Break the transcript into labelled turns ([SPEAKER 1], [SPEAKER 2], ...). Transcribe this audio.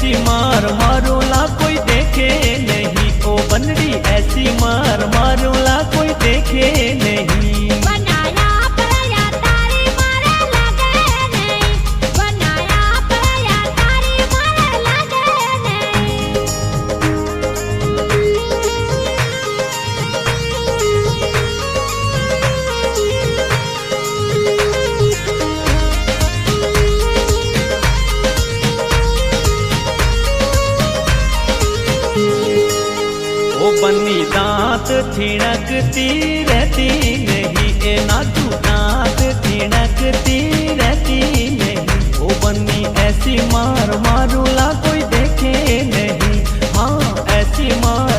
[SPEAKER 1] ऐसी मार मारूला कोई देखे नहीं, ओ बनड़ी ऐसी मार मारूला कोई देखे नहीं।
[SPEAKER 2] बनाया पराया तारी मारे लगे नहीं, बनाया पराया तारी मारे लगे
[SPEAKER 1] ओ बन्नी दांत थिणकती रहती नहीं, ए नाथू दांत थिणकती रहती नहीं। ओ बन्नी ऐसी मार मारूला कोई देखे नहीं, हाँ ऐसी मार